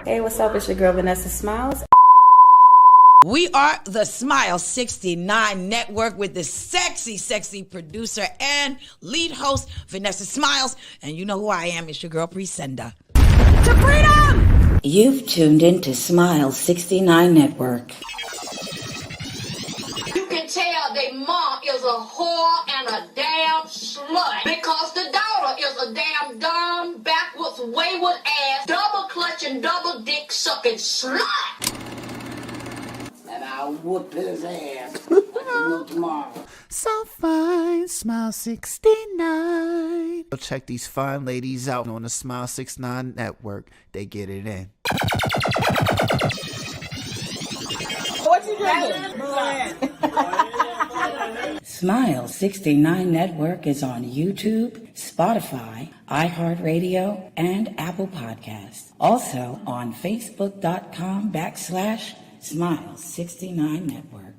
Hey, what's up? It's your girl Vanessa Smilez. We are the Smile 69 Network with the sexy producer and lead host, Vanessa Smilez. And you know who I am. It's your girl, Presenda. To freedom! You've tuned in to Smile 69 Network. You can tell their mom is a whore and a damn slut because the daughter is a damn dumb, backwards, wayward ass, double clutching, double dick sucking slut. And I'll whoop his ass tomorrow. So fine, Smile 69. Go check these fine ladies out on the Smile 69 Network. They get it in. What you drinking? Smile 69 Network is on YouTube, Spotify, iHeartRadio, and Apple Podcasts. Also on Facebook.com/Smile 69 Network.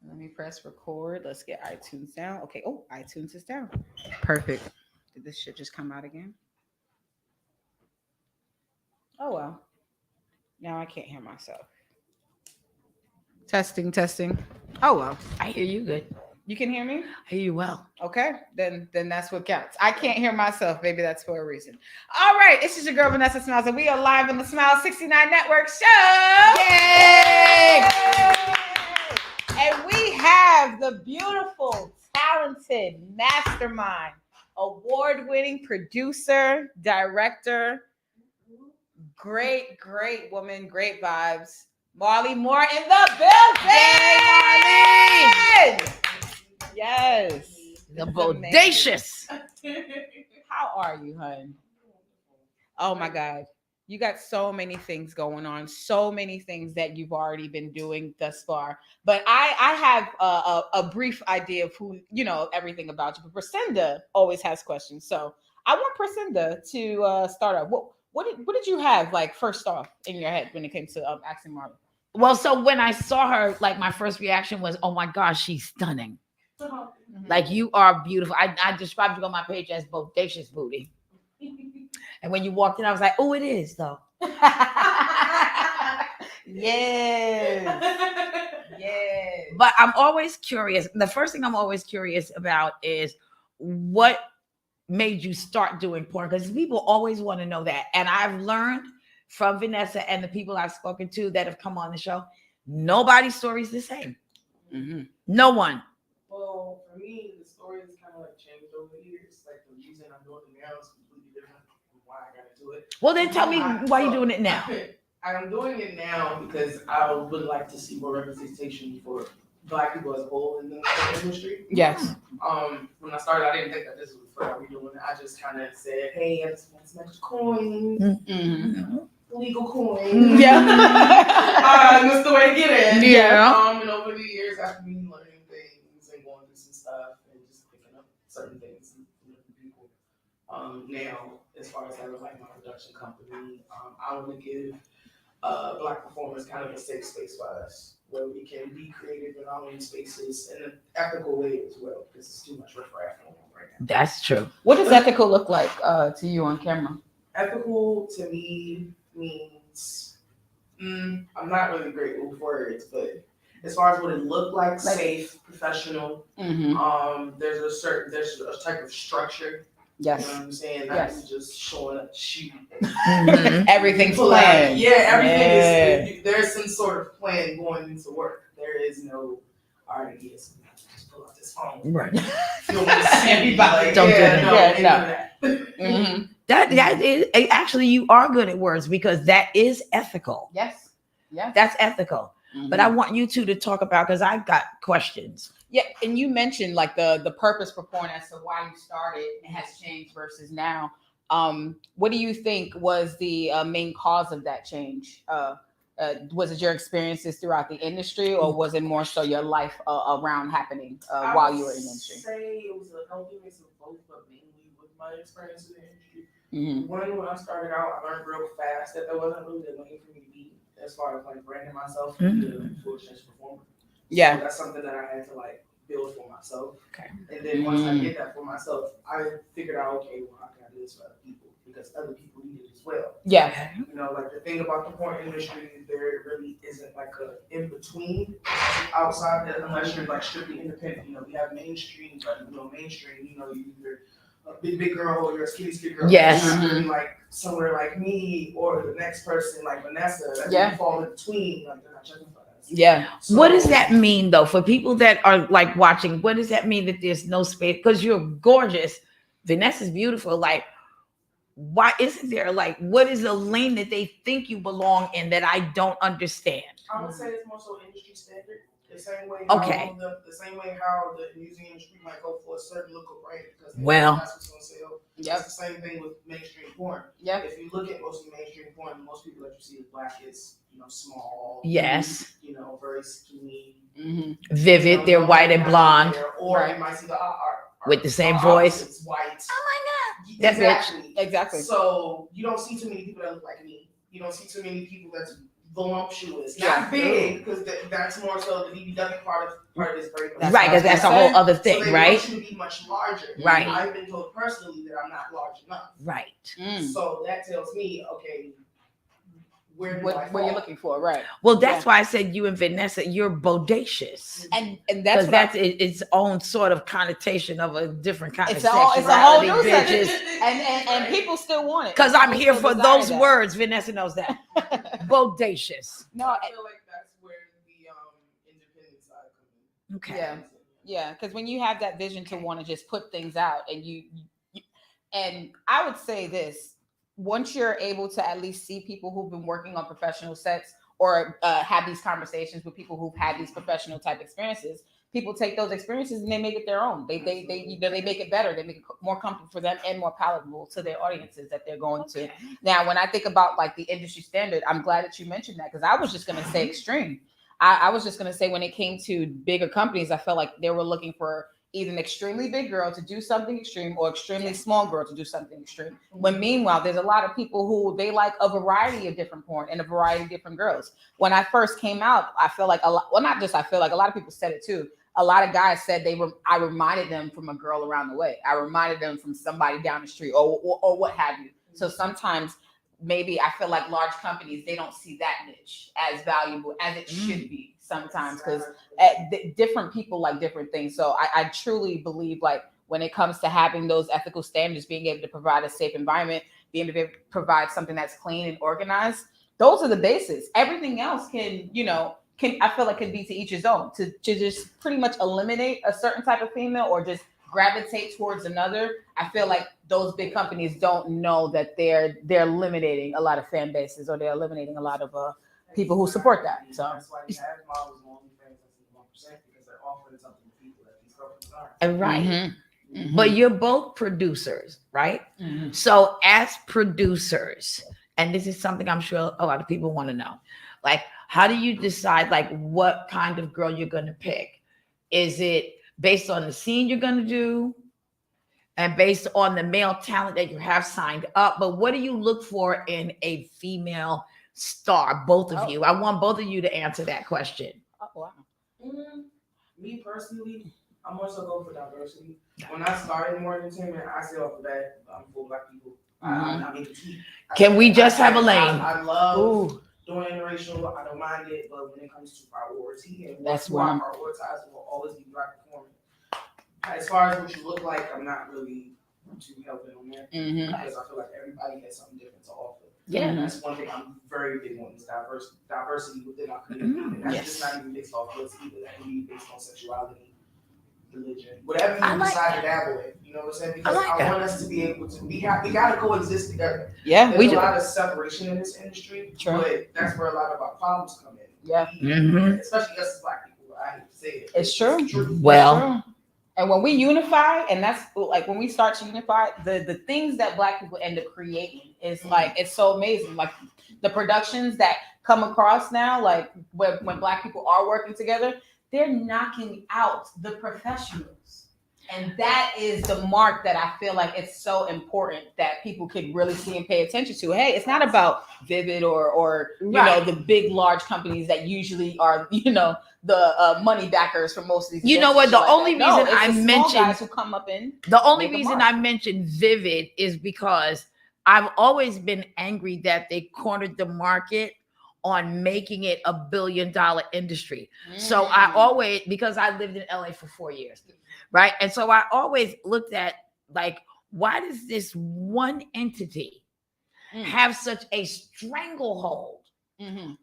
Let me press record. Let's get iTunes down. Okay. Oh, iTunes is down. Perfect. Did this shit just come out again? Oh, well. Now I can't hear myself. Testing. Oh, well. I hear you good. You can hear me? I hear you well. Okay. Then that's what counts. I can't hear myself. Maybe that's for a reason. All right. This is your girl, Vanessa Smilez, and we are live on the Smile 69 Network show. Yay! And we have the beautiful, talented, mastermind, award-winning producer, director, great woman, great vibes, Marley Moore in the building. Yay, Marley! Yes. The bodacious. How are you, hun? Oh my God. You got so many things going on, so many things that you've already been doing thus far. But I have a brief idea of who, everything about you. But Presenda always has questions. So I want Presenda to start off. What did you have, like, first off in your head when it came to asking Marley? Well, so when I saw her, like, my first reaction was, oh my gosh, she's stunning. Mm-hmm. Like, you are beautiful. I described you on my page as bodacious booty. And when you walked in, I was like, oh, it is, though. Yes. But I'm always curious. The first thing I'm always curious about is what made you start doing porn? Because people always want to know that. And I've learned from Vanessa and the people I've spoken to that have come on the show, nobody's story is the same. Mm-hmm. No one. Well, for me, the story has kind of like changed over the years. Like the reason I'm doing it now is completely different from why I got into it. Well, then tell me why you're doing it now. I'm doing it now because I would like to see more representation for Black people as a whole in the industry. Yes. When I started, I didn't think that this was what I was doing. I just kind of said, "Hey, I just want some extra coins, legal coins." Yeah. That's the way to get it. Yeah. And over the years, after me learning things and going through some stuff and just picking up certain things from different people, now as far as having like my production company, I want to give Black performers kind of a safe space for us, where we can be creative in our own spaces in an ethical way as well, because it's too much riffraff going on right now. That's true. What does ethical look like to you on camera? Ethical to me means I'm not really great with words, but as far as what it looked like, safe, professional. Mm-hmm. There's a type of structure. Yes. You know what I'm saying? Not Yes. just showing up, shooting. Everything's planned. Everything is. There's some sort of plan going into work. There is no, all right, yes, just pull out this phone. Right. You don't want to see Everybody. like, Don't do yeah, that. no, Yeah, ain't no. none of that. Mm-hmm. That is actually, you are good at words because that is ethical. Yes. Yes. That's ethical. But I want you two to talk about, because I've got questions. Yeah, and you mentioned like the purpose for porn as to why you started has changed versus now. What do you think was the main cause of that change? Was it your experiences throughout the industry, or was it more so your life around happening while you were in the industry? I would say it was a healthy mix of both, but mainly with my experience in the industry. Mm-hmm. When I started out, I learned real fast that there wasn't really a lane for me to be as far as like branding myself and being a full extension performer. Yeah. So that's something that I had to like build for myself. Okay. And then once I did that for myself, I figured out, okay, well, how can I do this for other people? Because other people need it as well. Yeah. You know, like the thing about the porn industry, there really isn't like a in between outside that, unless you're like strictly independent. You know, we have mainstream, but you know, mainstream, you know, you're a big girl or you're a skinny girl. Yes. You're not really like somewhere like me or the next person like Vanessa that you fall in between. Like they're not checking for us. Yeah. So, What does that mean though for people that are like watching? What does that mean that there's no space? Because you're gorgeous, Vanessa's beautiful. Like, why isn't there like, what is the lane that they think you belong in that I don't understand? I would say it's more so industry standard. The same way Okay. the same way how the music industry might go for a certain look or brand because Well. that's what's gonna sell. Yep. It's the same thing with mainstream porn. Yep. If you look at most of the mainstream porn, most people that you see is black is, you know, small. Yes. You know, very skinny. Mm-hmm. Vivid, You know, they're no white and hair, blonde. or Right. you might see the With the same our voice. opposites, white. Oh my God. That's Exactly. Exactly. So you don't see too many people that look like me. You don't see too many people that's voluptuous, Yeah. not big, because that's more so the BBW part of this very much. Right, because that's a whole other So thing, they right? want you to be much larger. Right. I've been told personally that I'm not large enough. Right. So that tells me, okay, where do I What fall? you're looking for, right? Well, that's why I said you and Vanessa, you're bodacious. And that's Because what that's its own sort of connotation of a different kind It's of a whole- it's a whole sexuality, new section. bitches. and people still want it. Because I'm People here still for desire those that. words. Vanessa knows that. Bodacious. No, I feel like that's where the independent side comes in. Okay. Yeah. Yeah, because when you have that vision to want to just put things out, and you, and I would say this: once you're able to at least see people who've been working on professional sets or have these conversations with people who've had these professional type experiences, people take those experiences and they make it their own. They you know, they make it better. They make it more comfortable for them and more palatable to their audiences that they're going to. Now, when I think about like the industry standard, I'm glad that you mentioned that, because I was just going to say extreme. I was just going to say when it came to bigger companies, I felt like they were looking for either an extremely big girl to do something extreme or extremely small girl to do something extreme. When meanwhile, there's a lot of people who they like a variety of different porn and a variety of different girls. When I first came out, I feel like a lot, well, not just I feel like a lot of people said it too. A lot of guys said I reminded them from a girl around the way. I reminded them from somebody down the street or what have you. So sometimes maybe I feel like large companies, they don't see that niche as valuable as it should be sometimes, because different people like different things. So I truly believe like when it comes to having those ethical standards, being able to provide a safe environment, being able to provide something that's clean and organized, those are the bases. Everything else can I feel like could be to each his own. To just pretty much eliminate a certain type of female or just gravitate towards another, I feel like those big companies don't know that they're eliminating a lot of fan bases, or they're eliminating a lot of people who support that. So that's why you have models on OnlyFans that's in 1%, because they're offering something to people that these companies aren't. And right. Mm-hmm. But you're both producers, right? Mm-hmm. So as producers, and this is something I'm sure a lot of people want to know, like, how do you decide like what kind of girl you're going to pick? Is it based on the scene you're going to do and based on the male talent that you have signed up? But what do you look for in a female star? Both of you. I want both of you to answer that question. Oh, wow. Me personally, I'm more so going for diversity. When I started more entertainment, I said off the bat, I'm for black people. I'm into tea. Can we just have a lane? I love doing interracial. I don't mind it, but when it comes to priority and That's who I prioritize, will always be black performing. As far as what you look like, I'm not really too helping on that, because I feel like everybody has something different to offer. Yeah. And that's one thing I'm very big on, is diversity within our community. And that's just not even based off looks either. That can be based on sexuality, religion, whatever you decide to dabble in. You know what I'm saying? Because I want us to be able to, we got to coexist together. Yeah, There's a lot of separation in this industry, but that's where a lot of our problems come in. Yeah. Especially us as Black people. I hate to say it. It's true. Well, it's true. And when we unify, and that's like when we start to unify, the things that Black people end up creating is like, it's so amazing. Like the productions that come across now, like when Black people are working together, they're knocking out the professionals. And that is the mark that I feel like it's so important that people can really see and pay attention to. Hey, it's not about Vivid or you know, the big, large companies that usually are, you know, the money backers for most of these. You know what? The only reason I mentioned guys who come up in the only reason I mentioned Vivid is because I've always been angry that they cornered the market on making it a $1 billion industry. So I always, because I lived in LA for 4 years, right? And so I always looked at like, why does this one entity have such a stranglehold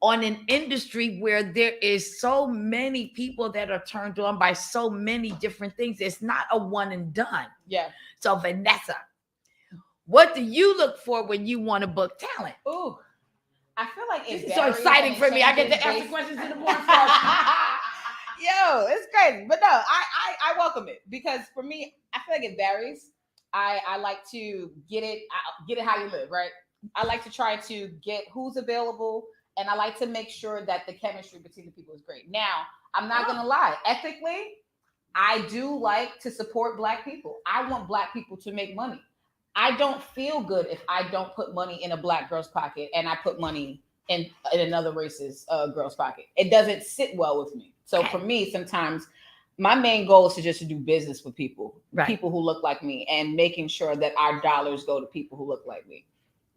on an industry where there is so many people that are turned on by so many different things? It's not a one and done. Yeah. So Vanessa, what do you look for when you want to book talent? Ooh, I feel like it's so exciting for me. I get to ask the questions in the morning. Yo, it's crazy, but no, I welcome it because for me, I feel like it varies. I like to get it how you live, right? I like to try to get who's available, and I like to make sure that the chemistry between the people is great. Now, I'm not gonna lie, ethically, I do like to support Black people. I want Black people to make money. I don't feel good if I don't put money in a Black girl's pocket and I put money in another race's girl's pocket. It doesn't sit well with me. So for me, sometimes my main goal is to just do business with people, people who look like me, and making sure that our dollars go to people who look like me.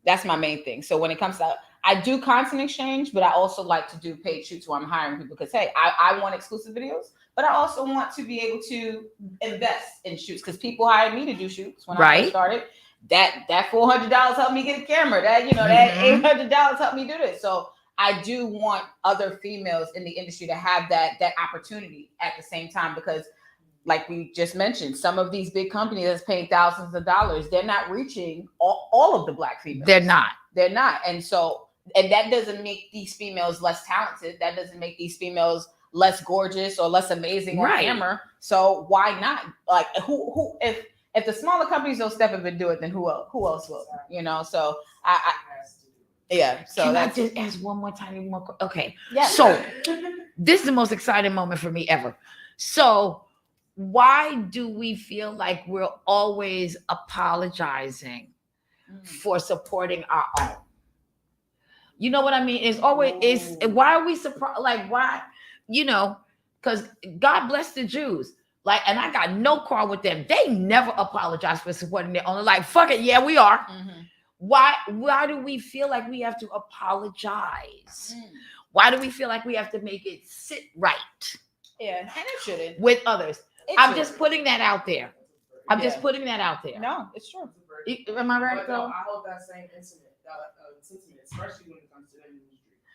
That's my main thing. So when it comes to, I do content exchange, but I also like to do paid shoots where I'm hiring people because, hey, I want exclusive videos, but I also want to be able to invest in shoots because people hired me to do shoots when I first started. That $400 helped me get a camera. That, you know, that $800 helped me do this. So I do want other females in the industry to have that opportunity at the same time, because like we just mentioned, some of these big companies that's paying thousands of dollars, they're not reaching all of the Black females. They're not. And so, and that doesn't make these females less talented. That doesn't make these females less gorgeous or less amazing on camera. So why not? Like who if the smaller companies don't step up and do it, then who else will? You know, so so can I just ask one more tiny more? Okay. Yeah. So this is the most exciting moment for me ever. So why do we feel like we're always apologizing for supporting our own? You know what I mean? It's always why are we surprised? Like why? You know, because God bless the Jews. Like, and I got no quarrel with them. They never apologize for supporting their own. Like, fuck it, yeah, we are. Why do we feel like we have to apologize? Why do we feel like we have to make it sit right? Yeah, and it shouldn't. With others. I'm just putting that out there. Just putting that out there. No, it's true. Am I right, though? I hope that same sentiment, especially when it comes to the industry.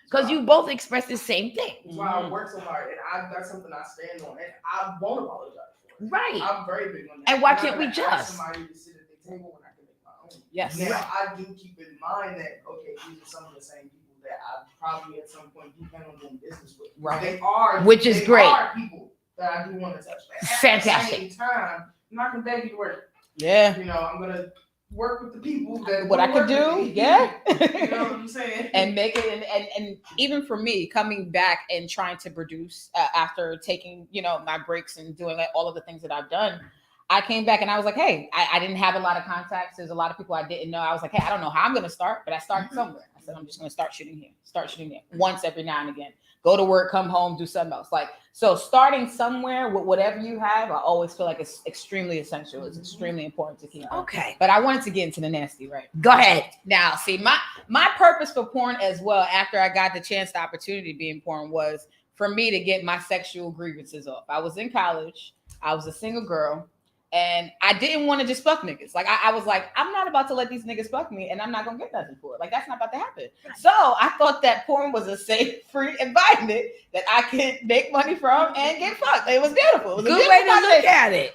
Because you both express the same thing. That's why I work so hard, and that's something I stand on, and I won't apologize for it. Right. I'm very big on that. And why can't we just? Somebody to sit at the table when I can make my own. Yes. Now, I do keep in mind that, okay, these are some of the same people that I probably at some point do plan on doing business with. Right. They are. Which is great. They are people that I do want to touch. But fantastic. At the same time, I'm not going to beg you to work. Yeah. You know, I'm going to work with the people that what I could do, yeah. You know what I'm saying? And make it, and even for me, coming back and trying to produce after taking, you know, my breaks and doing all of the things that I've done, I came back and I was like, hey, I didn't have a lot of contacts. There's a lot of people I didn't know. I was like, hey, I don't know how I'm going to start, but I started somewhere. I said, I'm just going to start shooting here, once every now and again. Go to work, come home, do something else. Like, so starting somewhere with whatever you have, I always feel like it's extremely essential. It's extremely important to keep. Okay. But I wanted to get into the nasty, right? Go ahead. Now, see, my purpose for porn as well, after I got the opportunity to be in porn, was for me to get my sexual grievances off. I was in college. I was a single girl. And I didn't want to just fuck niggas. Like I was like, I'm not about to let these niggas fuck me, and I'm not gonna get nothing for it. Like that's not about to happen. So I thought that porn was a safe, free environment that I could make money from and get fucked. It was beautiful. It was Good way to look at it.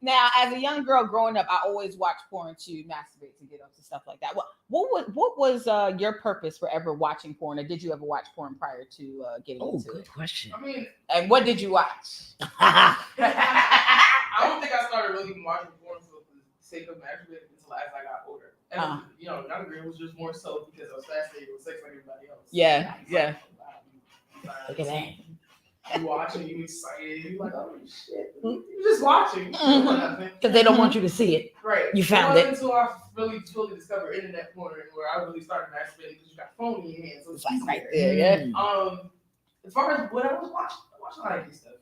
Now, as a young girl growing up, I always watched porn to masturbate, to get up to stuff like that. What was your purpose for ever watching porn, or did you ever watch porn prior to getting into good it? question. I mean, and what did you watch? I don't think I started really watching porn for the sake of masturbating until as I got older. And you know, younger, it was just more so because I was fascinated with sex like everybody else. Yeah, yeah. Look at that. You watching, you excited, you like, oh shit. You're just watching. Because they don't want you to see it. Right. You found it. Until I really fully discovered internet porn, where I really started masturbating because you got a phone in your hand, so it's Like easier. right there, yeah. As far as what I was watching, I watched a lot of this stuff.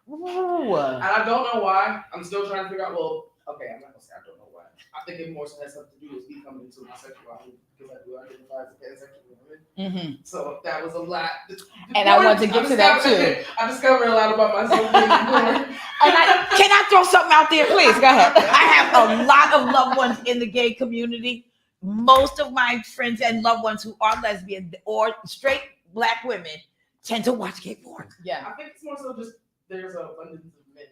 Ooh. And I don't know why. I'm still trying to figure out. Well, okay, I'm not gonna say I don't know why. I think it more so has something to do with me coming into my sexuality because I do identify as a pansexual woman. Mm-hmm. So that was a lot. And I want to get to that too. I discovered a lot about myself. Can I throw something out there, please? Go ahead. I have a lot of loved ones in the gay community. Most of my friends and loved ones who are lesbian or straight Black women tend to watch gay porn. Yeah. I think it's more so just there's an abundance of men.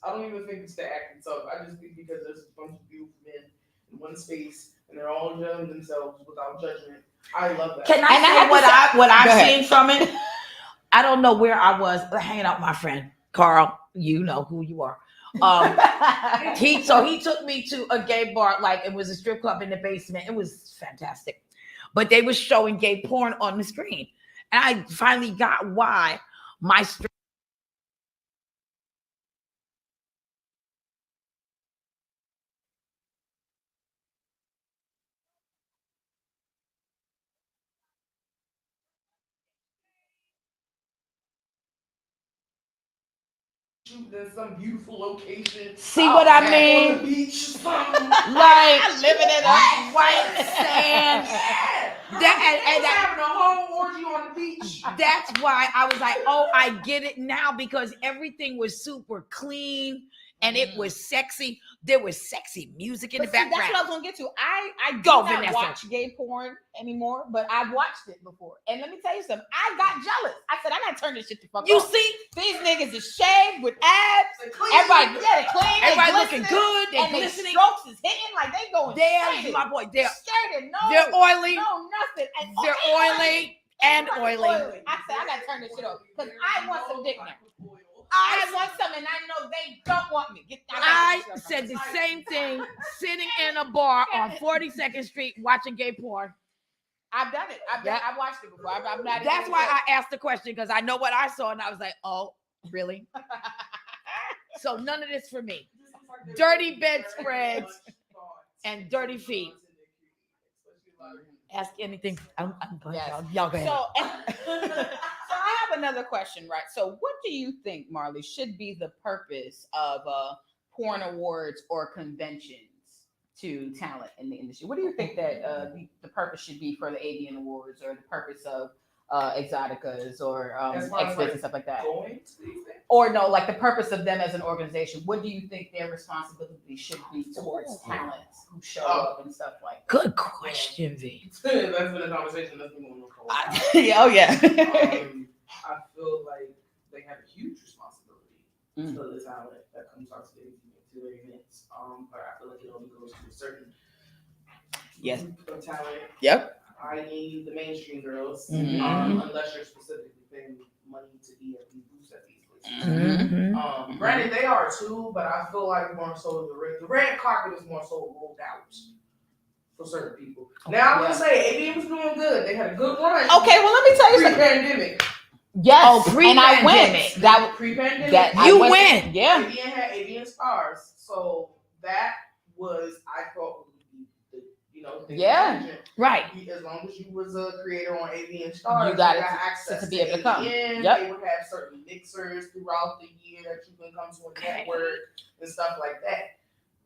I don't even think it's the act itself. I just think because there's a bunch of beautiful men in one space and they're all enjoying themselves without judgment. I love that. Can I say what I've seen from it? I don't know where I was hanging out with my friend Carl. You know who you are. He took me to a gay bar, like it was a strip club in the basement. It was fantastic, but they were showing gay porn on the screen, and I finally got why my There's some beautiful location. See what I On mean? the beach. Like living it up. white sand. And having a whole orgy on the beach. That's why I was like, oh, I get it now, because everything was super clean and it was sexy. There was sexy music in the background. That's what I was gonna get to. I do Go, not Vanessa. watch gay porn anymore, but I've watched it before. And let me tell you something. I got jealous. I said, I gotta turn this shit the fuck You off. see, These niggas is shaved with abs. They clean. Everybody, yeah, they clean. everybody they looking good. They and they glistening. strokes is hitting like they going There's straight. my boy. They're Straight, no, oily. no, nothing. And They're oily and oily. I said, I gotta turn this shit off because I want some dick now. I want some, and I know they don't want me. I said the same thing sitting in a bar on 42nd Street watching gay porn. I've done it. I've watched it before. I'm not. That's why I asked the question, because I know what I saw and I was like, oh, really? So none of this for me. Dirty bedspreads and dirty feet. Ask anything. I'm going. Yes. Y'all go ahead. So I have another question, right? So what do you think, Marley, should be the purpose of porn awards or conventions to talent in the industry? What do you think that the purpose should be for the AVN Awards, or the purpose of Exoticas or Exhibits and stuff like that? Or no, like the purpose of them as an organization. What do you think their responsibility should be towards talent who show up and stuff like that? Good question, V. That's been a conversation that's been going on for a while. Yeah, oh yeah. I feel like they have a huge responsibility for the talent that comes out to their events. But I feel like it only goes to a certain group of talent. Yep. I.e. the mainstream girls, Mhm. unless you're specifically paying money to be at these booths at these places. Granted, they are too, but I feel like more so the red carpet is more so rolled out for certain people. Now I'm gonna say ABM was doing good. They had a good run. Okay, well let me tell you something. Pre-pandemic. Yes, Oh, and I went. pre-pandemic. That was Pre-pandemic. that You I went. Yeah. ABN had ABN stars, so that was I thought would be the Yeah. Right. As long as you was a creator on ABN stars, You got it access to be able to come. ABN. Yep. They would have certain mixers throughout the year that you can come to a network and stuff like that.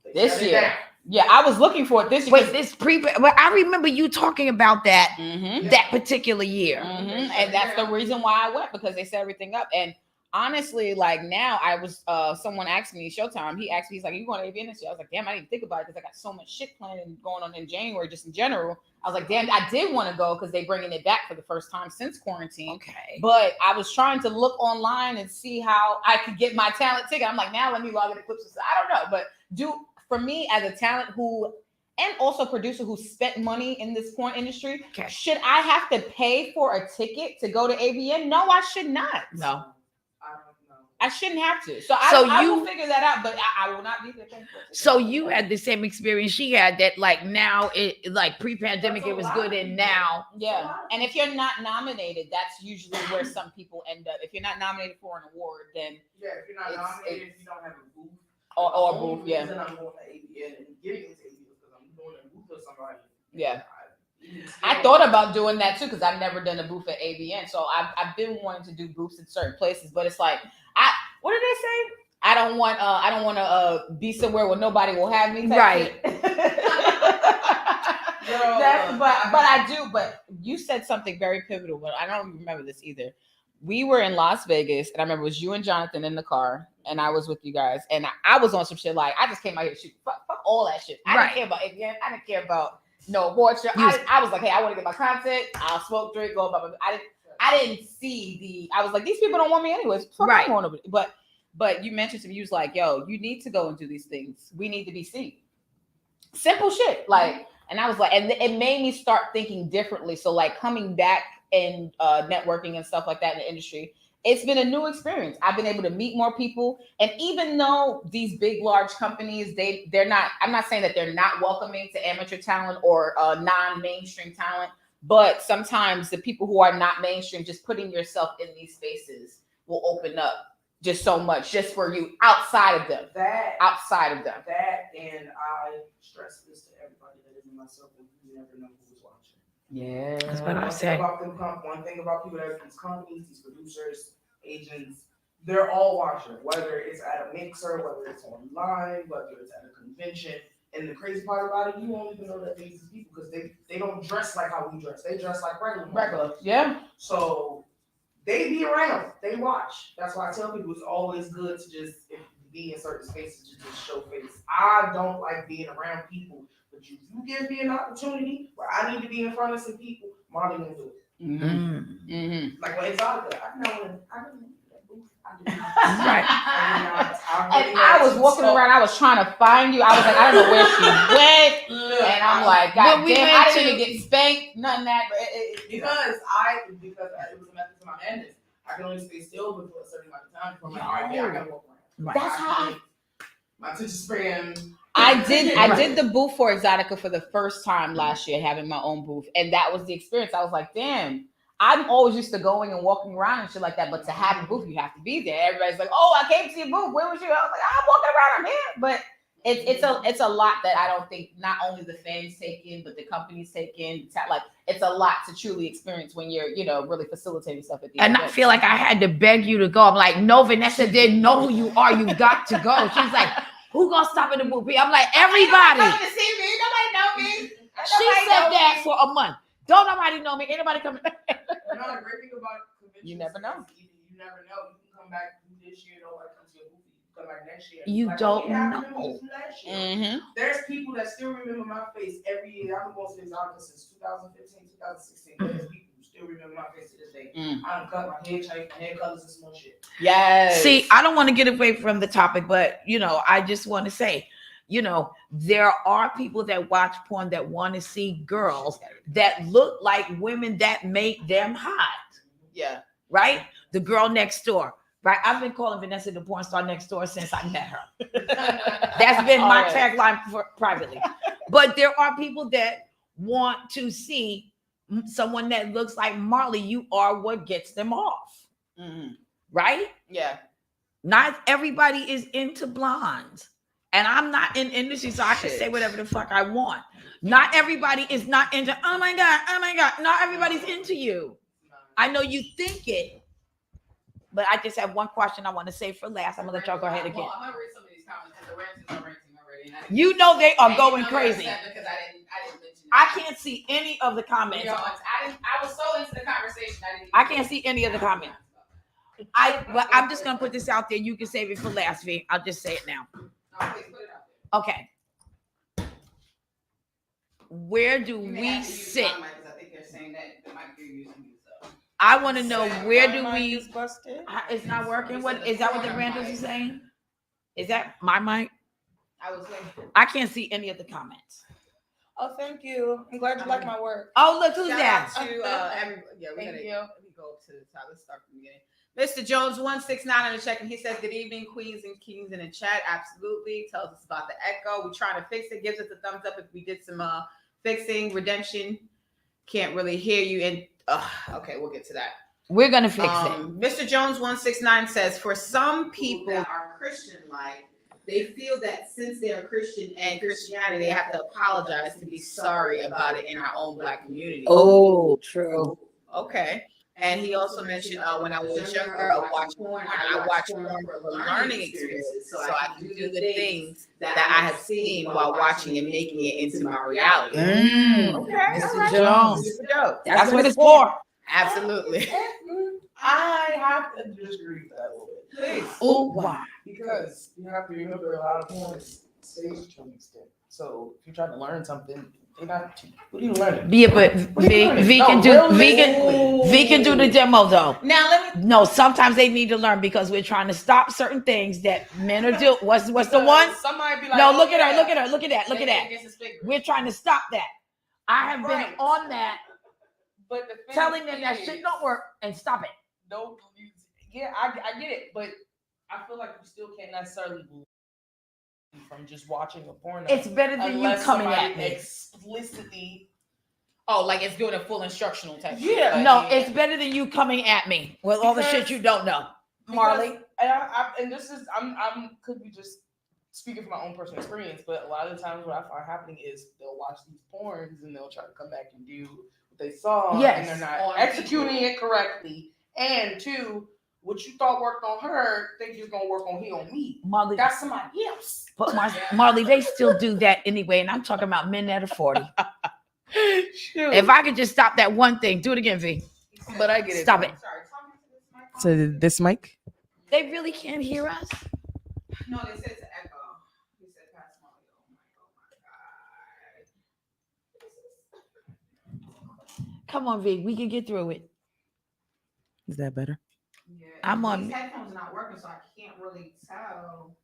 They This shut it year. down. Yeah, I was looking for it this year. Wait, this but I remember you talking about that Mm-hmm. that particular year. Mm-hmm. And that's the reason why I went, because they set everything up. And honestly, like now I was someone asked me Showtime. He asked me, he's like, "You going to ABN this year?" I was like, "Damn, I didn't even think about it because I got so much shit planned and going on in January, just in general." I was like, "Damn, I did want to go because they bringing it back for the first time since quarantine." Okay. But I was trying to look online and see how I could get my talent ticket. I'm like, now let me log in the clips. I don't know, but for me as a talent who and also producer who spent money in this porn industry, Okay. should I have to pay for a ticket to go to ABN? No, I should not. No. I shouldn't have to. So I will figure that out, but I will not be there. So you had the same experience she had, that like now it like pre-pandemic it was good, and now And if you're not nominated, that's usually where some people end up. If you're not nominated for an award, then if you're not nominated, if you don't have a booth or a booth, Then I'm going to ABN and getting into ABN because I'm doing a booth for somebody. Yeah. I thought about doing that too because I've never done a booth at ABN. So I've been wanting to do booths in certain places, but it's like what did they say? I don't want to be somewhere where nobody will have me. Right. But I do. But you said something very pivotal, but I don't remember this either. We were in Las Vegas, and I remember it was you and Jonathan in the car, and I was with you guys, and I was on some shit like I just came out here to shoot. Fuck all that shit. I didn't care about ABN. I didn't care about no award show. I was like, hey, I want to get my content. I'll smoke, drink, go. Blah, blah, blah. I didn't see I was like, these people don't want me anyways. Right. But you mentioned to me, you was like, yo, you need to go and do these things. We need to be seen. Simple shit. Like, and I was like, and it made me start thinking differently. So like coming back and networking and stuff like that in the industry, it's been a new experience. I've been able to meet more people. And even though these big, large companies, they're not, I'm not saying that they're not welcoming to amateur talent or non-mainstream talent, but sometimes the people who are not mainstream, just putting yourself in these spaces will open up just so much just for you outside of them. That, and I stress this to everybody that is in my circle, you never know who's watching. Yeah. That's what I say. One thing about people that these companies, these producers, agents, they're all watching, whether it's at a mixer, whether it's online, whether it's at a convention. And the crazy part about it, you won't even know that these people because they don't dress like how we dress. They dress like regular. Yeah. So they be around. They watch. That's why I tell people it's always good to just be in certain spaces to just show face. I don't like being around people, but you give me an opportunity where I need to be in front of some people, Marley will do it. Mm-hmm. Mm-hmm. Like when Exotica, I don't Right. And I was walking around, I was trying to find you. I was like, I don't know where she went. And I'm like, God damn, I didn't even get spanked, none of that. But because it was a method to my madness. I can only stay still for a certain amount of time before I'm like, all right, yeah, I gotta walk around. Right. That's how my attention span. I did the booth for Exotica for the first time last year, having my own booth. And that was the experience. I was like, damn. I'm always used to going and walking around and shit like that, but to have a booth, you have to be there. Everybody's like, "Oh, I came to see a booth. Where was you?" I was like, "I'm walking around. I'm here." But it's a lot that I don't think not only the fans take in, but the companies take in. Like it's a lot to truly experience when you're really facilitating stuff at the And event. I feel like I had to beg you to go. I'm like, no, Vanessa didn't know who you are. You got to go. She's like, who gonna stop in the movie? I'm like, everybody. Nobody to see me. Nobody know me. She said that for a month. Don't nobody know me. Ain't nobody coming. You know, the great thing about conventions, You never know. You never know. You can come back this year, nobody comes to your movie. You come back next year. You like, don't okay, I know. remember you from last year. Mm-hmm. There's people that still remember my face every year. I've been going to this Exotica since 2015, 2016. There's people who still remember my face to this day. I done cut my hair, changed my hair colors and some shit. Yes. See, I don't want to get away from the topic, but I just want to say, there are people that watch porn that want to see girls that look like women that make them hot. Yeah. Right? The girl next door. Right? I've been calling Vanessa the porn star next door since I met her. That's been my tagline privately. But there are people that want to see someone that looks like Marley. You are what gets them off. Mm-hmm. Right? Yeah. Not everybody is into blondes. And I'm not in industry, so I can say whatever the fuck I want. Not everybody is not into, oh my God. Not everybody's into you. I know you think it, but I just have one question I want to say for last. I'm going to let y'all go ahead again. Well, I'm going to read some of these comments because the ranters are ranting already. You know they are going crazy. Because I didn't mention it. I can't see any of the comments. I was so into the conversation. I can't see any of the comments. I'm just gonna put this out there. You can save it for last, V. I'll just say it now. Okay. Where do we sit? I want to know where do we? It's not working. What is that? What the Randalls are saying? Is that my mic? I can't see any of the comments. Oh, thank you. I'm glad you like my work. Oh, look who's Shout that. out to everybody. Yeah, Thank you. Let me go up to the top. Let's start from the beginning. Mr. Jones 169 on the check, and he says, "Good evening, queens and kings in the chat." Absolutely. Tells us about the echo. We're trying to fix it. Gives us a thumbs up if we did some fixing. Redemption. Can't really hear you. And okay, we'll get to that. We're gonna fix it. Mr. Jones 169 says, "For some people that are Christian-like, they feel that since they are Christian and Christianity, they have to apologize to be sorry about it in our own Black community." Oh, true. Okay. And he also mentioned when I was younger, I watched porn for learning experiences, so I can do the things that I have seen while watching and making it into my reality. Okay, Mr. Jones. Super dope. That's what it's for. Absolutely. I have to disagree with that a little bit. Please. Oh, why? Because you have to remember a lot of points staged to an extent. So if you're trying to learn something, they got what are you learning? Yeah, but V can do the demo though. Now let me. No, sometimes they need to learn because we're trying to stop certain things that men are doing. What's the one? Somebody be like, No, oh, look yeah. at her. Look at that. We're trying to stop that. I have been on that, But the thing telling them that is, shit don't work and stop it. No, yeah, I get it, but I feel like you still can't necessarily believe from just watching a porno. It's better than you coming at me. Explicitly. Oh, like it's doing a full instructional type. Yeah. Like, No, it's better than you coming at me with all the shit you don't know, Marley. And this is I'm could be just speaking from my own personal experience, but a lot of the times what I find happening is they'll watch these porns and they'll try to come back and do what they saw, Yes. and they're not executing it correctly. And two, what you thought worked on her, think is gonna work on me. Marley, That's somebody else. but Marley, they still do that anyway, and I'm talking about men that are 40. Shoot. If I could just stop that one thing, do it again, V. But I get it. Stop it. So this mic? They really can't hear us. No, they said it's an echo. He said past Molly. Oh my god. Come on, V. We can get through it. Is that better? Yeah, I'm on. These headphones are not working, so I can't really tell.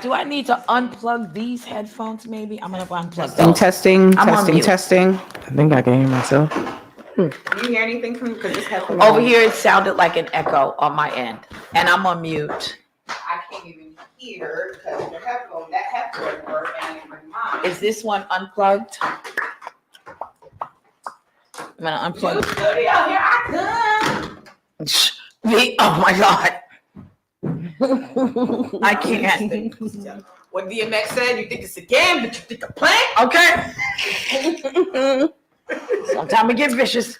Do I need to unplug these headphones? Maybe I'm gonna unplug those. Testing. I'm on mute. I think I can hear myself. Can you hear anything from because this headphone? Over here, it sounded like an echo on my end, and I'm on mute. I can't even hear because that headphone work and mine. Is this one unplugged? I'm gonna unplug. Studio here, I could. V, oh my god. I can't. What DMX said, you think it's a game, but you think a plank? Okay. Sometimes it gets vicious.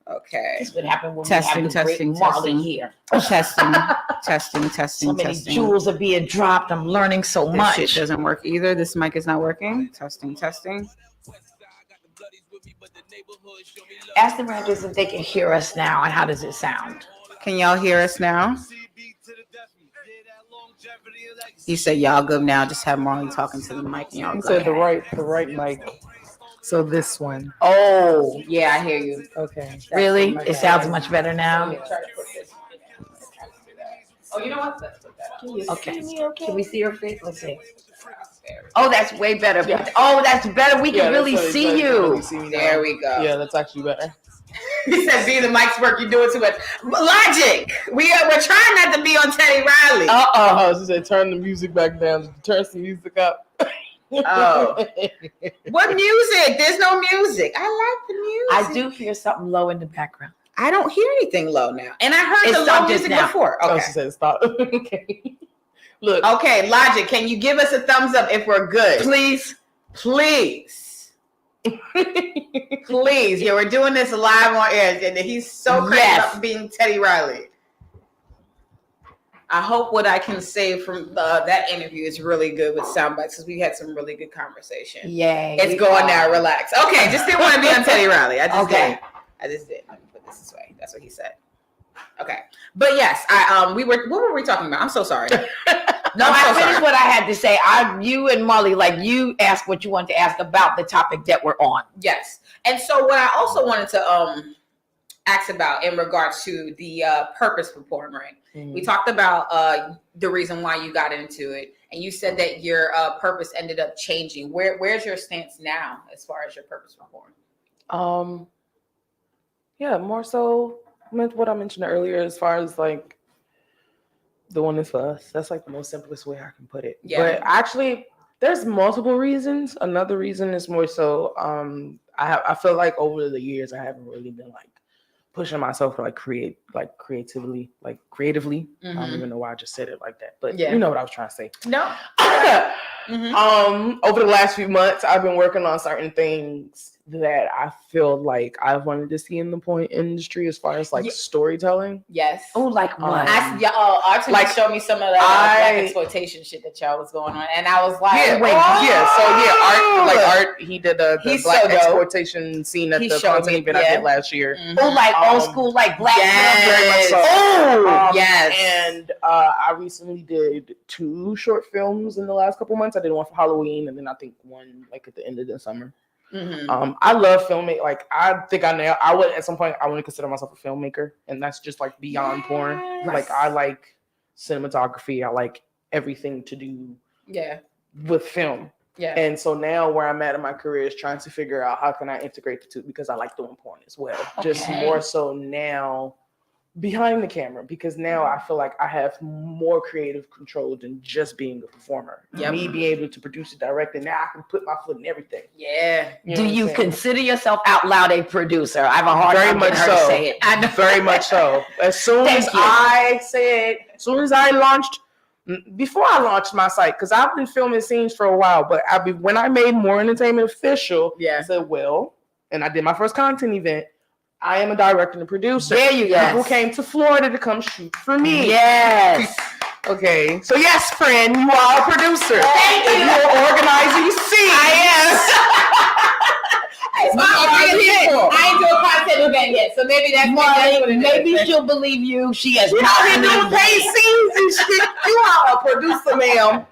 Okay. This would happen when Testing, we have the great testing, Marley testing. here. Testing. So many jewels are being dropped. I'm learning so This much. shit doesn't work either. This mic is not working. Testing. Ask the Rangers if they can hear us now, and how does it sound? Can y'all hear us now? You said y'all good now. Just have Marley talking to the mic. And y'all You good. said the right mic. So this one. Oh, yeah, I hear you. Okay. Really? It sounds much better now? Oh, you know what? Let's put that up. Okay. Can we see your face? Let's see. Oh, that's way better. Oh, that's better. We can really see you. There we go. Yeah, that's actually better. He said, "Be the mic's work. You're doing too much." Logic. We're trying not to be on Teddy Riley. Oh, she said, turn the music back down. Turn some music up. Oh. What music? There's no music. I like the music. I do hear something low in the background. I don't hear anything low now. And I heard It the low stopped just music now. before. Oh, Okay. she said stop. Okay. Look. Okay, Logic, can you give us a thumbs up if we're good? Please. Please. Please. Yeah, we're doing this live on air. And he's so crazy Yes. about being Teddy Riley. I hope what I can say from that interview is really good with sound bites because we had some really good conversation. Yay. It's going now. Relax. Okay, just didn't want to be on Teddy Riley. I just did. this way. That's what he said. Okay. But yes, what were we talking about? I'm so sorry. No, I finished what I had to say. You and Marley, like you asked what you wanted to ask about the topic that we're on. Yes. And so what I also wanted to ask about in regards to the purpose for porn, right? Mm-hmm. We talked about the reason why you got into it, and you said that your purpose ended up changing. Where's your stance now as far as your purpose for porn? Yeah, more so what I mentioned earlier as far as like the one is for us. That's like the most simplest way I can put it. Yeah. But actually, there's multiple reasons. Another reason is more so I feel like over the years I haven't really been like pushing myself to creatively. Mm-hmm. I don't even know why I just said it like that, but you know what I was trying to say. No. Mm-hmm. Over the last few months, I've been working on certain things that I feel like I've wanted to see in the porn industry as far as like storytelling. Yes. Oh, like what? Artie like, showed me some of that black exploitation shit that y'all was going on, and I was like, Art, he did the black exploitation scene at the content event I did last year. Mm-hmm. Oh, like old school, like black. Very much so. Yes. And I recently did 2 short films in the last couple months. I did one for Halloween, and then I think one like at the end of the summer. Mm-hmm. I love filmmaking. Like I think I would at some point I want to consider myself a filmmaker, and that's just like beyond porn. Like I like cinematography. I like everything to do with film. Yeah. And so now where I'm at in my career is trying to figure out how can I integrate the two, because I like doing porn as well. Okay. Just more so now behind the camera, because now I feel like I have more creative control than just being a performer. Yep. Me being able to produce and direct, and now I can put my foot in everything. Yeah. Do you consider yourself out loud a producer? I have a hard time getting her to say it. I know. Very much so. As soon as I launched, before I launched my site, because I've been filming scenes for a while, but when I made More Entertainment official, I said, and I did my first content event, I am a director and producer. There you go. People came to Florida to come shoot for me. Yes. Okay. So yes, friend, you are a producer. Thank you. You're organizing scenes. I ain't doing content event yet, so maybe that's what it is. Maybe she'll believe you. She has not been doing paid scenes and shit. You are a producer, ma'am.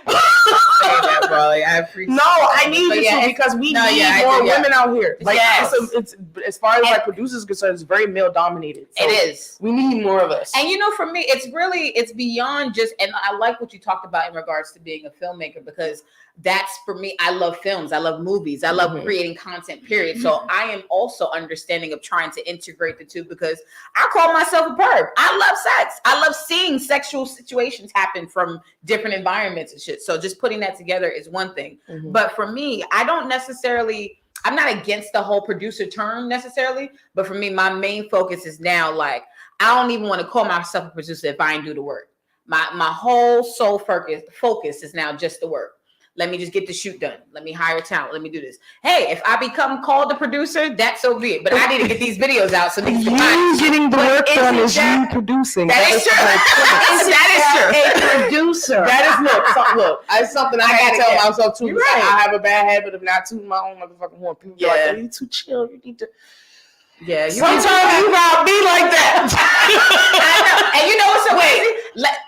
I appreciate I need you to, because we need more women out here. Like it's as far as like producers concerned, it's very male dominated. So it is. We need more of us. And for me, it's beyond just. And I like what you talked about in regards to being a filmmaker, because that's for me. I love films. I love movies. I love creating content. Period. So I am also understanding of trying to integrate the two, because I call myself a perv. I love sex. I love seeing sexual situations happen from different environments and shit. So just putting that together is one thing. Mm-hmm. But for me, I'm not against the whole producer term necessarily, but for me, my main focus is now like, I don't even want to call myself a producer if I ain't do the work. My whole sole focus is now just the work. Let me just get the shoot done. Let me hire talent. Let me do this. Hey, if I become called a producer, that's so be it. But I need to get these videos out so these getting the work done is you producing. That is true. That is true. A producer. That is look. That's something I gotta tell myself too. Right. I have a bad habit of not tooting my own motherfucking horn. People be like, "Oh, you too chill. You need to." Yeah. Sometimes you gotta be like that. I know. And you know what's so crazy?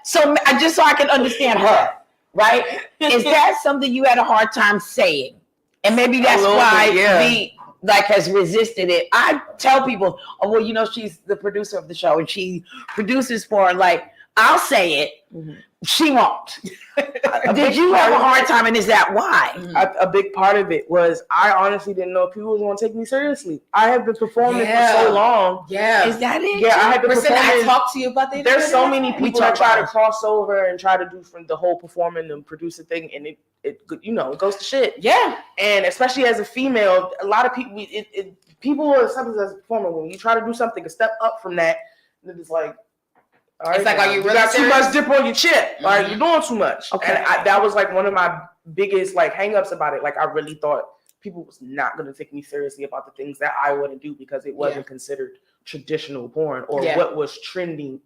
So just so I can understand her. Right? Is that something you had a hard time saying? And maybe that's why V has resisted it. I tell people, she's the producer of the show and she produces porn. Like, I'll say it. Mm-hmm. She won't. Did you have a hard time, and is that why? A big part of it was I honestly didn't know if people was going to take me seriously. I have been performing for so long. Yeah. Is that it? Yeah, I have been performing. I talked to you about that. There's so many people that try to cross over and try to do from the whole performing and producing thing, and it goes to shit. Yeah. And especially as a female, a lot of people, people are something as a performer, when you try to do something, a step up from that, and it's like, all right, it's like, are you really got too much dip on your chip? Mm-hmm. All right, you're doing too much. Okay. And that was like one of my biggest hangups about it. Like, I really thought people was not going to take me seriously about the things that I want to do, because it wasn't considered traditional porn or Yeah. what was trendy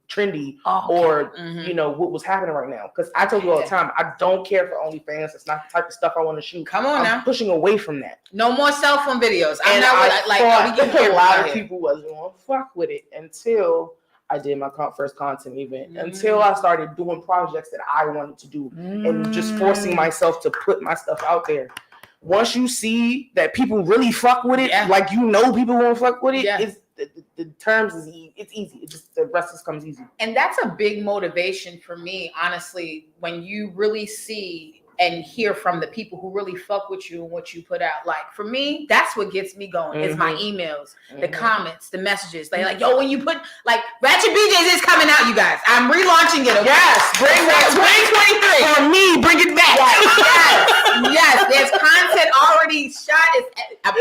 Oh, okay. or Mhm. you know what was happening right now. Because I told you all the time, I don't care for OnlyFans. It's not the type of stuff I want to shoot. Come on I'm now. pushing away from that. No more cell phone videos. I'm And not I with, like, are we thought getting a cameras lot out of here? people wasn't going to fuck with it until I did my first content event. Mm. Until I started doing projects that I wanted to do and just forcing myself to put my stuff out there. Once you see that people really fuck with it, Yeah. like you know people won't fuck with it, Yeah. it's the terms is it's easy. It just the rest just comes easy. And that's a big motivation for me, honestly, when you really see and hear from the people who really fuck with you and what you put out. Like for me, that's what gets me going. Is my emails, the comments, the messages. They like, yo, when you put like Ratchet BJs is coming out, you guys. I'm relaunching it. Okay? Yes, bring that 2023 for me. Bring it back. Yes. There's content already shot.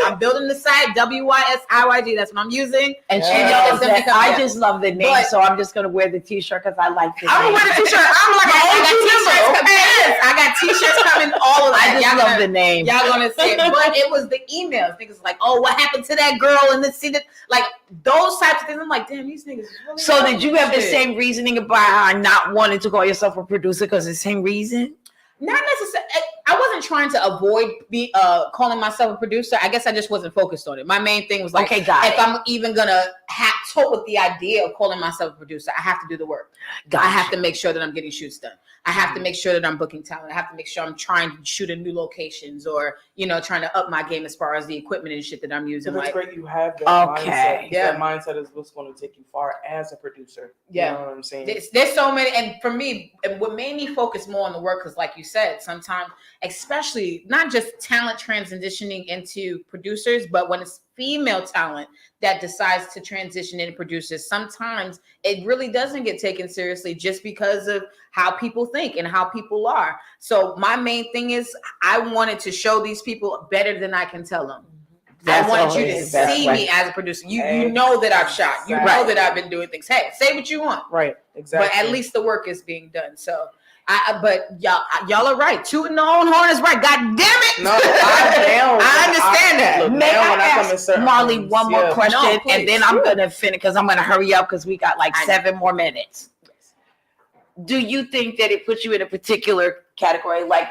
I'm building the site WYSIYG. That's what I'm using. And she Yeah. knows that I just love the name, But- so I'm just gonna wear the T-shirt because I like the I'm name. gonna wear the T-shirt. I'm like I got T-shirts coming. All of that. I just Y'all love gonna- the name. Y'all gonna see it, but it was the emails. Niggas like, oh, what happened to that girl in the scene? Like those types of things. I'm like, damn, these niggas is really. So did you have the shit. same reasoning about not wanting to call yourself a producer because the same reason? Not necessarily. I wasn't trying to avoid calling myself a producer. I guess I just wasn't focused on it. My main thing was like, Okay, got if it. I'm even gonna tote with the idea of calling myself a producer, I have to do the work. I have to make sure that I'm getting shoots done. I have to make sure that I'm booking talent. I have to make sure I'm trying to shoot in new locations or, trying to up my game as far as the equipment and shit that I'm using. So it's Like, great you have that Okay. mindset. Yeah. That mindset is what's going to take you far as a producer. Yeah. You know what I'm saying? there's so many, and for me, and what made me focus more on the work, because like you said, sometimes, especially not just talent transitioning into producers, but when it's female talent that decides to transition into producers, sometimes it really doesn't get taken seriously just because of how people think and how people are. So my main thing is I wanted to show these people better than I can tell them. That's I wanted you always to the best see way. me as a producer. You know that I've shot. You know that I've been doing things. Hey, say what you want. Right. Exactly. But at least the work is being done. So but y'all are right. Tooting the own horn is right. God damn it. No, I understand that. Look, May now when I I come in ask certain Marley rooms, one more yeah. question, No, please. and then I'm gonna finish because I'm gonna hurry up because we got like I know. 7 more minutes. Do you think that it puts you in a particular category, like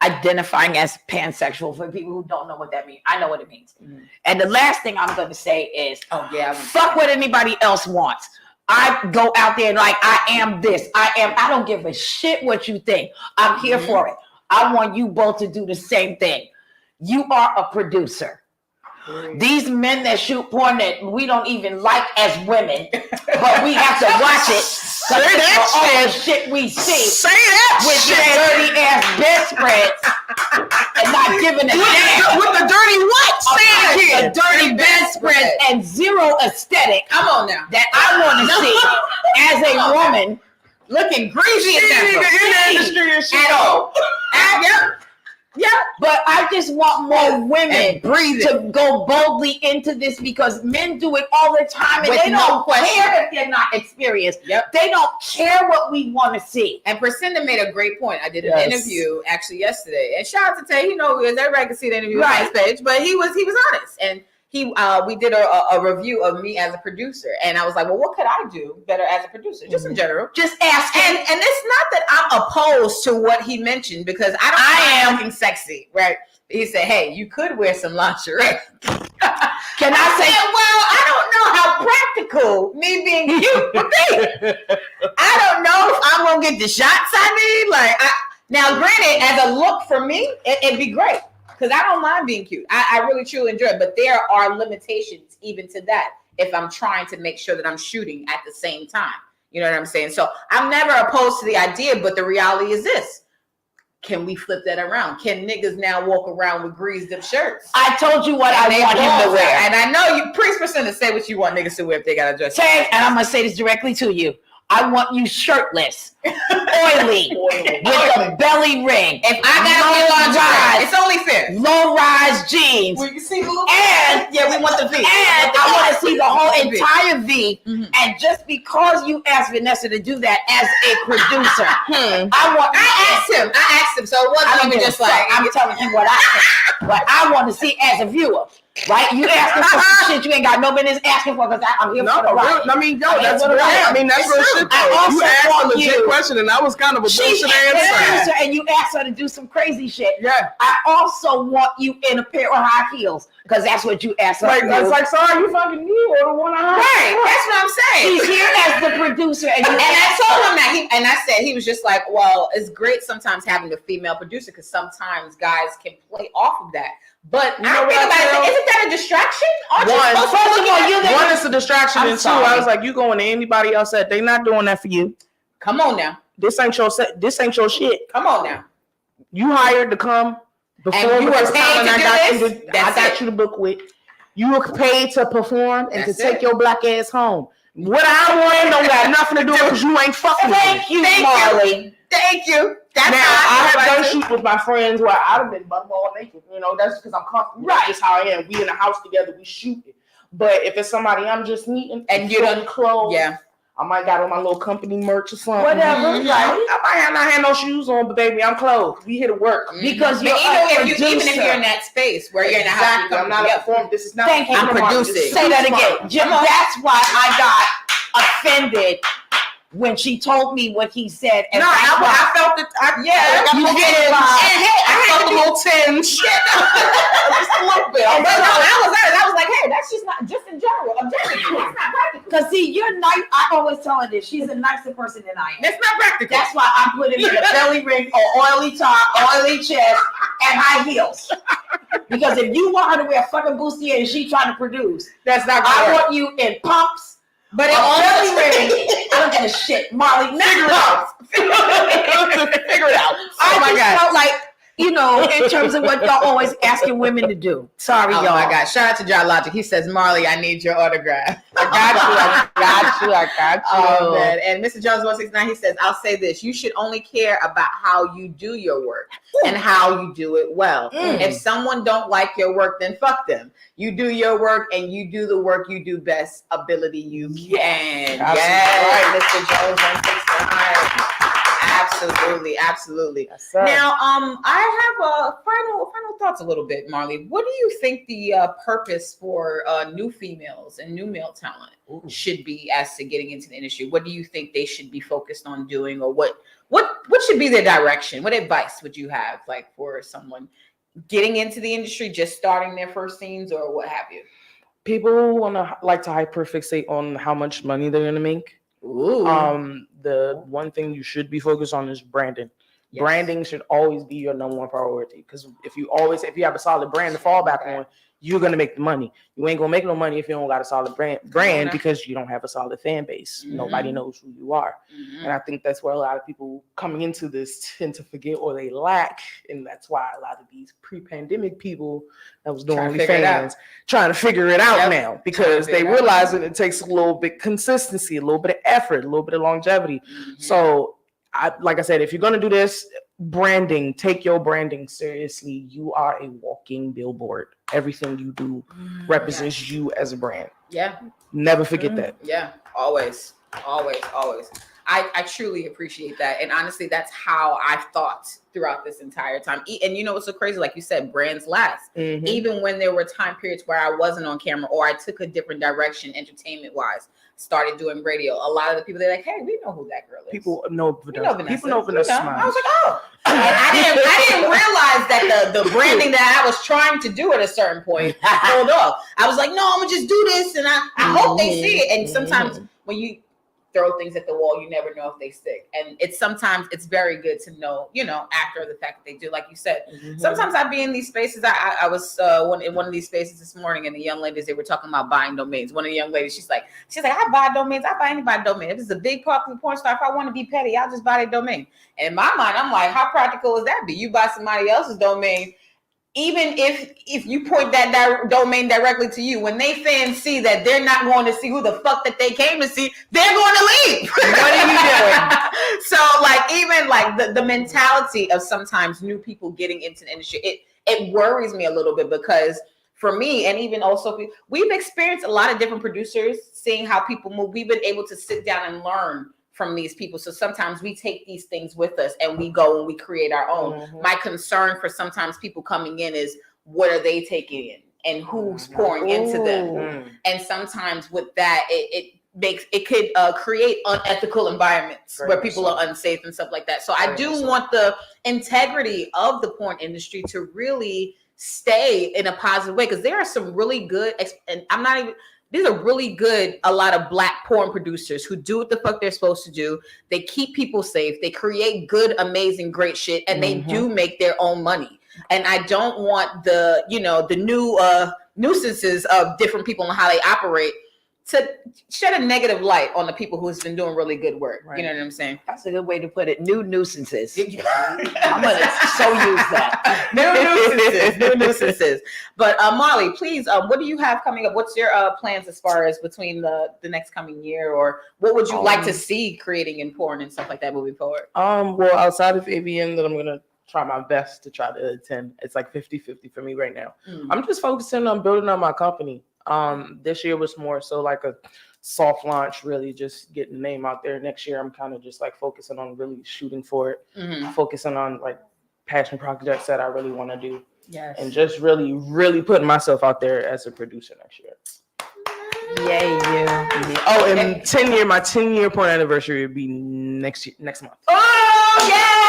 identifying as pansexual? For people who don't know what that means, I know what it means. And the last thing I'm gonna say is, Oh yeah. fuck what anybody else wants. I go out there and like, I am this. I don't give a shit what you think. I'm here for it. I want you both to do the same thing. You are a producer. These men that shoot porn that we don't even like as women, but we have to watch it because it's all the shit we see. Say that With shit. your dirty ass bedspreads and not giving a damn. With the dirty what? Say it A again. dirty bedspread and zero aesthetic Come on now. that I want to see as a woman Looking greasy as She ain't even in the that. industry and shit. At all. Yep. But I just want more women And breathing. to go boldly into this because men do it all the time and With they no don't question. care if they're not experienced. Yep. They don't care what we want to see. And Priscinda made a great point. I did an Yes. interview actually yesterday, and shout out to Tay. Everybody can see the interview on his page, but he was honest, and we did a review of me as a producer, and I was like, well, what could I do better as a producer, just in general? Just ask And him. it's not that I'm opposed to what he mentioned because I am looking sexy, right? He said, hey, you could wear some lingerie. Can I say, well, I don't know how practical me being cute would be. I don't know if I'm gonna get the shots I need. Now, granted, as a look for me, it'd be great because I don't mind being cute. I really truly enjoy it, but there are limitations even to that if I'm trying to make sure that I'm shooting at the same time. You know what I'm saying? So I'm never opposed to the idea, but the reality is this. Can we flip that around? Can niggas now walk around with greased up shirts? I told you what I And want they him to balls wear. out. And I know you, Priest Priscilla, say what you want niggas to wear if they got a dress. Say, and I'm going to say this directly to you. I want you shirtless, oily, with a belly ring. If I gotta wear lingerie, it's only fair. Low-rise jeans. We can see the little And Yeah, we want the V. And I want to see the whole V. entire V. Mhm. And just because you asked Vanessa to do that as a producer, I I asked him, so it don't wasn't even give a just fuck. like I'm telling him what I think. But I want to see as a viewer. Right? You asking for some shit you ain't got no business asking for because I'm here for the ride. I mean, that's real. I mean, that's real shit. You asked a legit question, and that was kind of a bullshit answer. And you asked her to do some crazy shit. Yeah. I also want you in a pair of high heels because that's what you asked her. It's like, sorry, you fucking you or the one I Right. That's what I'm saying. She's here as the producer, and I told him that I said he was just like, well, it's great sometimes having a female producer because sometimes guys can play off of that. But I think about it, isn't that a distraction? One is a distraction, and two, I was like, you going to anybody else that they not doing that for you. Come on now. This ain't your shit. Come on now. You hired to come before and you were paid I got you to book with. You were paid to perform and to take your black ass home. What I want don't got nothing to do with because you ain't fucking with me. Thank you, Marley. Thank you. That's now I have done shoots with my friends where I'd have been butthole naked. You know, that's because I'm comfortable. Right. That's just how I am. We in the house together, we shoot it. But if it's somebody I'm just meeting and you done clothes, I might got on my little company merch or something. Whatever, right? I might not have no shoes on, but baby, I'm clothed. We here to work because you're even if you're in that space where you're in the house, I'm not a performer. This is not. Thank you. I'm producing. Say that again. That's why I got offended when she told me what he said. And I felt it. You did. I felt a little tinge. Just a little bit. I was like, hey, that's just not just in general. Objectively, that's not practical. Because see, you're nice. I always tell her this. She's a nicer person than I am. That's not practical. That's why I'm putting in a belly ring or oily top, oily chest, and high heels. Because if you want her to wear fucking bustier and she trying to produce, that's not good. I want you in pumps. But it belly ring, I don't give a shit, Marley. Figure it out. Figure it out. I just felt like, in terms of what y'all always asking women to do. Sorry, y'all. Oh my God! Shout out to John Logic. He says, "Marley, I need your autograph." I got you. Oh man! And Mr. Jones 169, he says, "I'll say this: you should only care about how you do your work and how you do it well. If someone don't like your work, then fuck them. You do your work and you do the work you do best ability you can." Yes, Mr. Jones 169. Absolutely. Yes, now, I have a final thoughts a little bit, Marley. What do you think the purpose for new females and new male talent should be as to getting into the industry? What do you think they should be focused on doing, or what should be their direction? What advice would you have, like, for someone getting into the industry, just starting their first scenes, or what have you? People like to hyperfixate on how much money they're gonna make. Ooh. The one thing you should be focused on is branding. Yes. Branding should always be your number one priority, because if you have a solid brand to fall back on, you're gonna make the money. You ain't gonna make no money if you don't got a solid brand because you don't have a solid fan base. Nobody knows who you are. And I think that's where a lot of people coming into this tend to forget, or they lack, and that's why a lot of these pre-pandemic people that was doing OnlyFans trying to figure it out now, because they realize that it takes a little bit consistency, a little bit of effort, a little bit of longevity. So like I said, if you're gonna do this, branding, take your branding seriously. You are a walking billboard. Everything you do represents you as a brand. Yeah. Never forget that. Yeah. Always. I truly appreciate that. And honestly, that's how I've thought throughout this entire time. And you know what's so crazy? Like you said, brands last. Even when there were time periods where I wasn't on camera or I took a different direction entertainment-wise, started doing radio. A lot of the people, they're like, hey, we know who that girl is. People know Vanessa. People know Vanessa. I was like, oh. And I didn't realize that the branding that I was trying to do at a certain point pulled off. I was like, no, I'm going to just do this. And I hope they see it. And sometimes when you throw things at the wall, you never know if they stick. And sometimes it's very good to know, after the fact that they do. Like you said, sometimes I'd be in these spaces. I was in one of these spaces this morning, and the young ladies, they were talking about buying domains. One of the young ladies, she's like, I buy domains. I buy anybody domain. If it's a big popular porn star, if I want to be petty, I'll just buy their domain. And in my mind, I'm like, how practical is that be? You buy somebody else's domain, even if you point that domain directly to you, when they fans see that they're not going to see who the fuck that they came to see, they're going to leave. What are you doing? So even the mentality of sometimes new people getting into the industry, it worries me a little bit, because for me, and even also we've experienced a lot of different producers, seeing how people move. We've been able to sit down and learn from these people. So sometimes we take these things with us and we go and we create our own. My concern for sometimes people coming in is, what are they taking in? and who's pouring into them. Ooh. And sometimes with that, it could create unethical environments Very where much people so. are unsafe and stuff like that. So I Very do much so. want the integrity of the porn industry to really stay in a positive way, because there are some really good, and I'm not even, these are really good, a lot of Black porn producers who do what the fuck they're supposed to do. They keep people safe. They create good, amazing, great shit, and they do make their own money. And I don't want the, the new nuisances of different people and how they operate to shed a negative light on the people who's been doing really good work. Right. You know what I'm saying? That's a good way to put it. New nuisances. I'm gonna so use that. New nuisances. But Marley, please, what do you have coming up? What's your plans as far as between the next coming year, or what would you like to see creating in porn and stuff like that moving forward? Well, outside of AVN that I'm gonna try my best to try to attend, it's like 50-50 for me right now. I'm just focusing on building up my company. This year was more so like a soft launch, really just getting the name out there. Next year, I'm kind of just like focusing on really shooting for it, focusing on like passion projects that I really want to do. Yes. And just really, really putting myself out there as a producer next year. Yay, you. Oh, and my 10-year porn anniversary would be next month. Oh, yeah!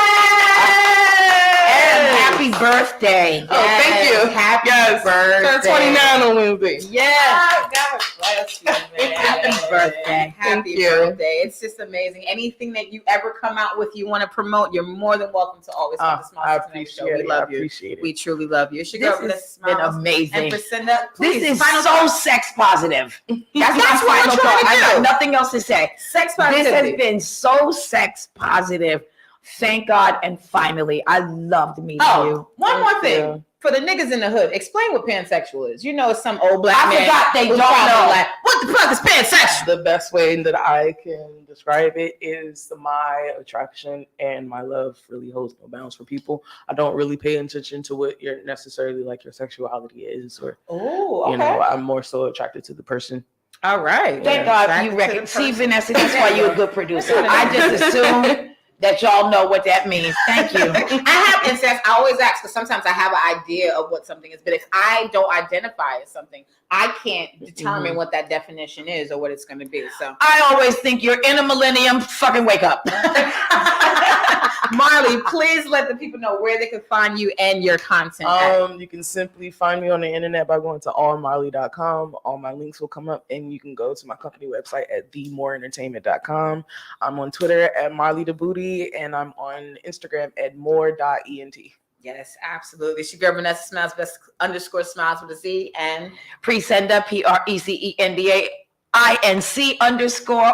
And happy birthday. Oh, thank you. Happy Turn birthday. 29 on Wednesday. Yes. God bless you, man. Happy birthday. Happy birthday. It's just amazing. Anything that you ever come out with, you want to promote, you're more than welcome to always come to Smilez. I appreciate it. We love I you. appreciate it. We truly love you. It's your This girl, has been Smilez. amazing. And Priscilla, please, This is final so thoughts. sex positive. That's That's my what final we're trying thought. to I got do. nothing else to say. Sex This positivity. has been so sex positive. Thank God. And finally, I loved meeting you. One more thing. you. For the niggas in the hood, explain what pansexual is. You know, it's some old Black I man. forgot they who's don't probably know. Like, what the fuck is pansexual? The best way that I can describe it is my attraction and my love really holds no bounds for people. I don't really pay attention to what your necessarily like your sexuality is, or Oh, okay. I'm more so attracted to the person. All right. Thank God you reckon. See, Vanessa, that's why you're a good producer. I just assume that y'all know what that means. Thank you. I have incest. I always ask because sometimes I have an idea of what something is, but if I don't identify as something, I can't determine what that definition is or what it's going to be. So I always think you're in a millennium. Fucking wake up. Marley, please let the people know where they can find you and your content. You can simply find me on the internet by going to allmarley.com. All my links will come up, and you can go to my company website at themoreentertainment.com. I'm on Twitter at Marley the Booty, and I'm on Instagram at more.ent. Yes, absolutely. It's your girl Vanessa Smilez, best _Smilez with a Z, and Presenda, PRECENDA INC_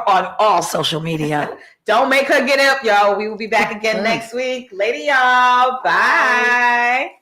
on all social media. don't make her get up, y'all. We will be back again next week. Later, y'all. Bye.